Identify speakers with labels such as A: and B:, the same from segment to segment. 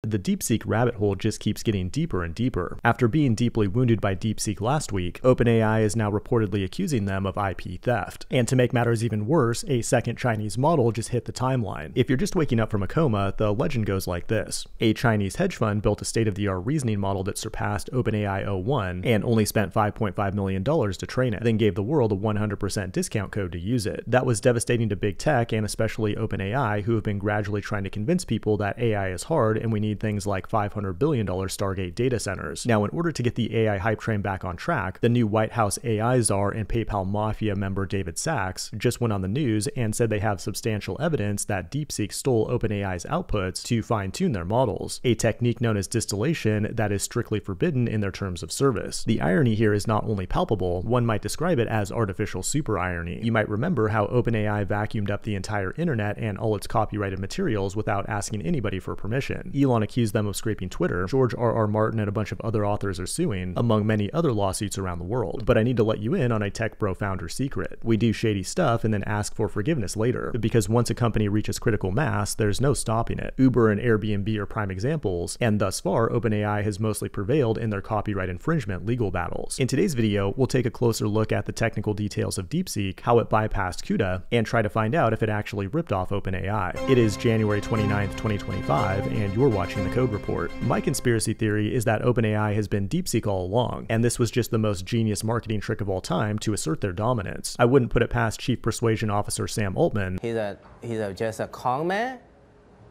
A: The DeepSeek rabbit hole just keeps getting deeper and deeper. After being deeply wounded by DeepSeek last week, OpenAI is now reportedly accusing them of IP theft. And to make matters even worse, a second Chinese model just hit the timeline. If you're just waking up from a coma, the legend goes like this. A Chinese hedge fund built a state-of-the-art reasoning model that surpassed OpenAI 01 and only spent $5.5 million to train it, then gave the world a 100% discount code to use it. That was devastating to big tech and especially OpenAI, who have been gradually trying to convince people that AI is hard and we need things like $500 billion Stargate data centers. Now, in order to get the AI hype train back on track, the new White House AI czar and PayPal mafia member David Sachs just went on the news and said they have substantial evidence that DeepSeek stole OpenAI's outputs to fine-tune their models, a technique known as distillation that is strictly forbidden in their terms of service. The irony here is not only palpable, one might describe it as artificial super irony. You might remember how OpenAI vacuumed up the entire internet and all its copyrighted materials without asking anybody for permission. Elon accused them of scraping Twitter, George R.R. Martin and a bunch of other authors are suing, among many other lawsuits around the world. But I need to let you in on a tech bro founder secret. We do shady stuff and then ask for forgiveness later, because once a company reaches critical mass, there's no stopping it. Uber and Airbnb are prime examples, and thus far, OpenAI has mostly prevailed in their copyright infringement legal battles. In today's video, we'll take a closer look at the technical details of DeepSeek, how it bypassed CUDA, and try to find out if it actually ripped off OpenAI. It is January 29th, 2025, and you're watching The Code Report. My conspiracy theory is that OpenAI has been DeepSeek all along, and this was just the most genius marketing trick of all time to assert their dominance. I wouldn't put it past Chief Persuasion Officer Sam Altman.
B: He's just a con man,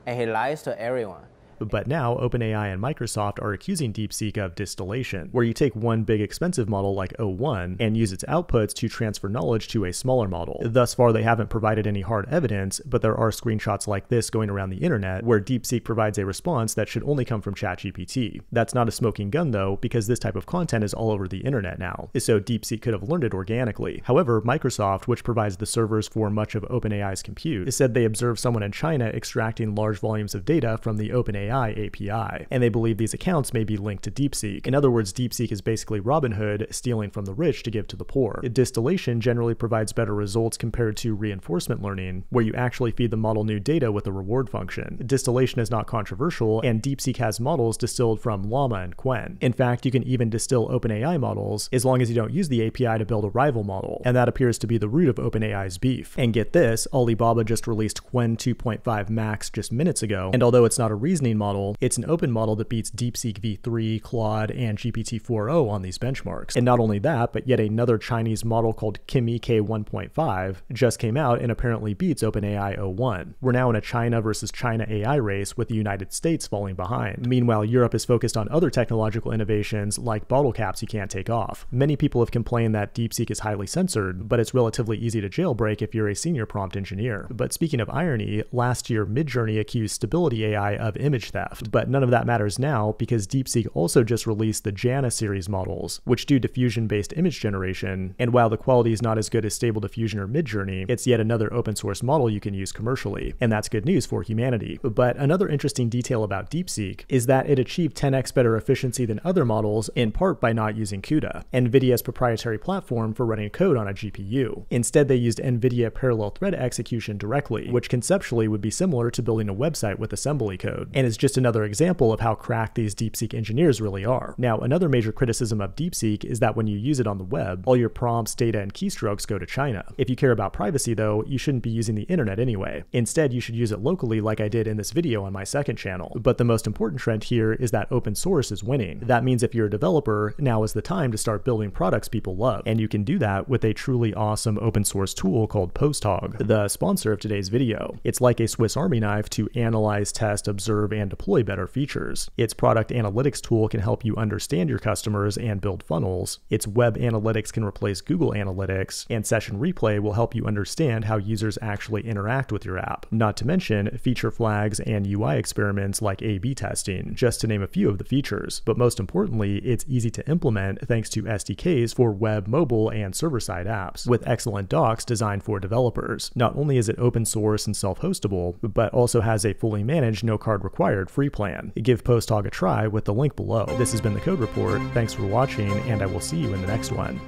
B: and he lies to everyone.
A: But now, OpenAI and Microsoft are accusing DeepSeek of distillation, where you take one big expensive model like 01 and use its outputs to transfer knowledge to a smaller model. Thus far, they haven't provided any hard evidence, but there are screenshots like this going around the internet where DeepSeek provides a response that should only come from ChatGPT. That's not a smoking gun though, because this type of content is all over the internet now, so DeepSeek could have learned it organically. However, Microsoft, which provides the servers for much of OpenAI's compute, said they observed someone in China extracting large volumes of data from the OpenAI API, and they believe these accounts may be linked to DeepSeek. In other words, DeepSeek is basically Robin Hood stealing from the rich to give to the poor. Distillation generally provides better results compared to reinforcement learning, where you actually feed the model new data with a reward function. Distillation is not controversial, and DeepSeek has models distilled from Llama and Qwen. In fact, you can even distill OpenAI models as long as you don't use the API to build a rival model, and that appears to be the root of OpenAI's beef. And get this, Alibaba just released Qwen 2.5 Max just minutes ago, and although it's not a reasoning model, it's an open model that beats DeepSeek v3, Claude, and GPT-4o on these benchmarks. And not only that, but yet another Chinese model called Kimi K1.5 just came out and apparently beats OpenAI 01. We're now in a China versus China AI race with the United States falling behind. Meanwhile, Europe is focused on other technological innovations like bottle caps you can't take off. Many people have complained that DeepSeek is highly censored, but it's relatively easy to jailbreak if you're a senior prompt engineer. But speaking of irony, last year Midjourney accused Stability AI of image theft, but none of that matters now because DeepSeek also just released the Janus series models, which do diffusion-based image generation, and while the quality is not as good as Stable Diffusion or Midjourney, it's yet another open source model you can use commercially, and that's good news for humanity. But another interesting detail about DeepSeek is that it achieved 10x better efficiency than other models, in part by not using CUDA, NVIDIA's proprietary platform for running code on a GPU. Instead, they used NVIDIA parallel thread execution directly, which conceptually would be similar to building a website with assembly code, and is just another example of how cracked these DeepSeek engineers really are. Now, another major criticism of DeepSeek is that when you use it on the web, all your prompts, data, and keystrokes go to China. If you care about privacy though, you shouldn't be using the internet anyway. Instead, you should use it locally like I did in this video on my second channel. But the most important trend here is that open source is winning. That means if you're a developer, now is the time to start building products people love. And you can do that with a truly awesome open source tool called PostHog, the sponsor of today's video. It's like a Swiss Army knife to analyze, test, observe, and deploy better features. Its product analytics tool can help you understand your customers and build funnels. Its web analytics can replace Google Analytics, and Session Replay will help you understand how users actually interact with your app. Not to mention feature flags and UI experiments like A/B testing, just to name a few of the features. But most importantly, it's easy to implement thanks to SDKs for web, mobile, and server-side apps, with excellent docs designed for developers. Not only is it open source and self-hostable, but also has a fully managed, no card required free plan. Give PostHog a try with the link below. This has been The Code Report. Thanks for watching, and I will see you in the next one.